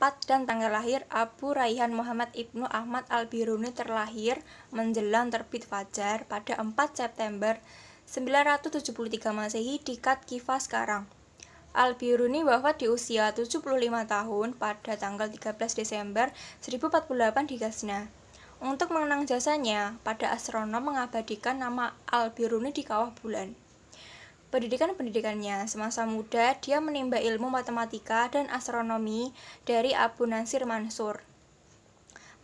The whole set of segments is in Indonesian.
tempat dan tanggal lahir Abu Rayhan Muhammad Ibnu Ahmad Al-Biruni terlahir menjelang terbit fajar pada 4 September 973 Masehi di Kat Kifah sekarang. Al-Biruni wafat di usia 75 tahun pada tanggal 13 Desember 1048 di Ghazna. Untuk mengenang jasanya, pada astronom mengabadikan nama Al-Biruni di kawah bulan. Pendidikannya semasa muda, dia menimba ilmu matematika dan astronomi dari Abu Nasir Mansur.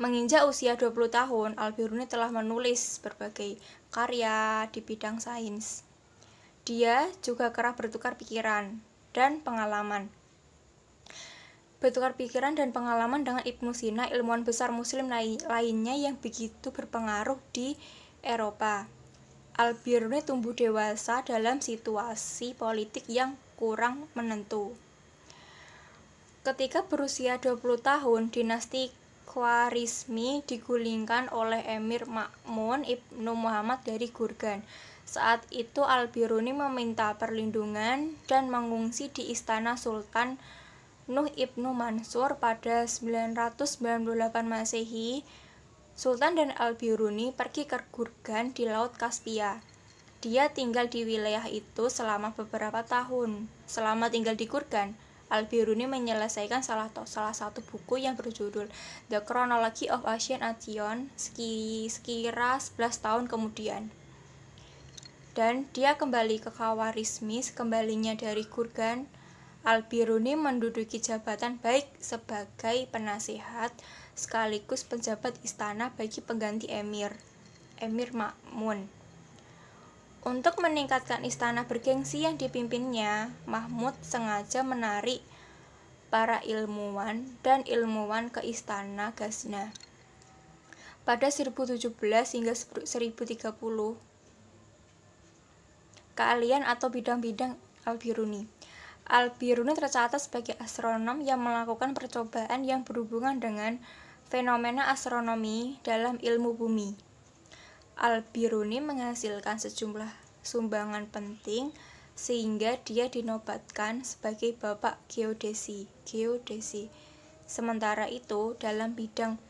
Menginjak usia 20 tahun, Al-Biruni telah menulis berbagai karya di bidang sains. Dia juga kerap bertukar pikiran dan pengalaman dengan Ibnu Sina, ilmuwan besar muslim lainnya yang begitu berpengaruh di Eropa. Al-Biruni tumbuh dewasa dalam situasi politik yang kurang menentu. Ketika berusia 20 tahun, dinasti Khwarizmi digulingkan oleh Emir Ma'mun Ibnu Muhammad dari Gurgan. Saat itu Al-Biruni meminta perlindungan dan mengungsi di istana Sultan Nuh Ibnu Mansur pada 998 Masehi. Sultan dan Al-Biruni pergi ke Gurgan di Laut Kaspia. Dia tinggal di wilayah itu selama beberapa tahun. Selama tinggal di Gurgan, Al-Biruni menyelesaikan salah satu buku yang berjudul The Chronology of Ancient Aeon sekira 11 tahun kemudian. Dan dia kembali ke Khwarizmi. Kembalinya dari Gurgan, Al-Biruni menduduki jabatan baik sebagai penasehat sekaligus penjabat istana bagi pengganti Emir Ma'mun. Untuk meningkatkan istana bergengsi yang dipimpinnya, Mahmud sengaja menarik para ilmuwan ke istana Ghazna. Pada 1017 hingga 1030, keahlian atau bidang-bidang Al-Biruni. Al-Biruni tercatat sebagai astronom yang melakukan percobaan yang berhubungan dengan fenomena astronomi dalam ilmu bumi. Al-Biruni menghasilkan sejumlah sumbangan penting sehingga dia dinobatkan sebagai bapak geodesi. Sementara itu, dalam bidang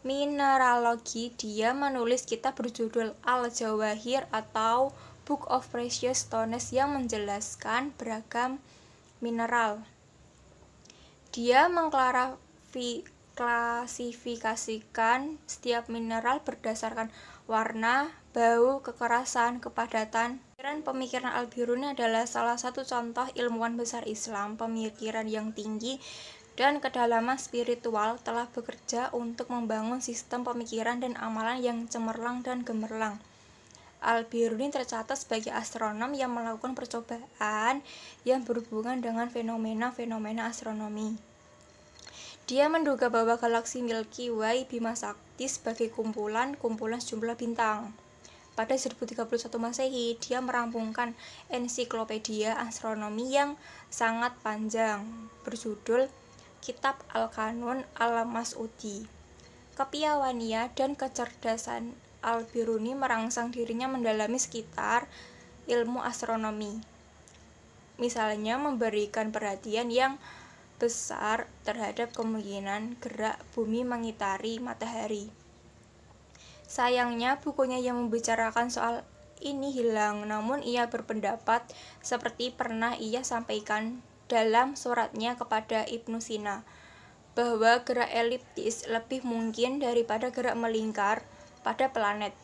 mineralogi, dia menulis kitab berjudul Al-Jawahir atau Book of Precious Stones yang menjelaskan beragam mineral. Dia mengklasifikasikan setiap mineral berdasarkan warna, bau, kekerasan, kepadatan. Pemikiran Al-Biruni adalah salah satu contoh ilmuwan besar Islam. Pemikiran yang tinggi dan kedalaman spiritual telah bekerja untuk membangun sistem pemikiran dan amalan yang cemerlang dan gemerlang. Al-Biruni tercatat sebagai astronom yang melakukan percobaan yang berhubungan dengan fenomena-fenomena astronomi. Dia menduga bahwa galaksi Milky Way Bima Sakti sebagai kumpulan sejumlah bintang. Pada 1031 Masehi, dia merampungkan ensiklopedia astronomi yang sangat panjang berjudul Kitab Al-Kanun Al-Mas'udi. Kepiawaiannya dan kecerdasan Al-Biruni merangsang dirinya mendalami sekitar ilmu astronomi. Misalnya memberikan perhatian yang besar terhadap kemungkinan gerak bumi mengitari matahari. Sayangnya bukunya yang membicarakan soal ini hilang, namun ia berpendapat seperti pernah ia sampaikan dalam suratnya kepada Ibnu Sina, bahwa gerak eliptis lebih mungkin daripada gerak melingkar pada planet.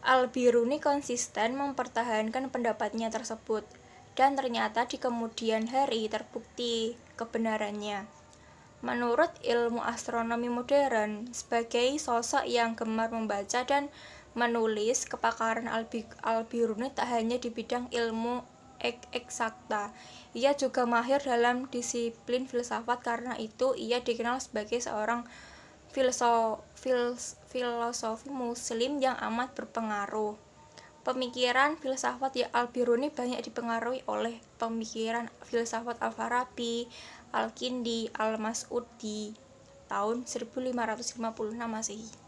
Al-Biruni konsisten mempertahankan pendapatnya tersebut, dan ternyata di kemudian hari terbukti kebenarannya. Menurut ilmu astronomi modern, sebagai sosok yang gemar membaca dan menulis, kepakaran Al-Biruni tak hanya di bidang ilmu eksakta, ia juga mahir dalam disiplin filsafat. Karena itu ia dikenal sebagai seorang filosofi muslim yang amat berpengaruh. Pemikiran filsafat Al-Biruni banyak dipengaruhi oleh pemikiran filsafat Al-Farabi, Al-Kindi, Al-Mas'udi tahun 1556 Masehi.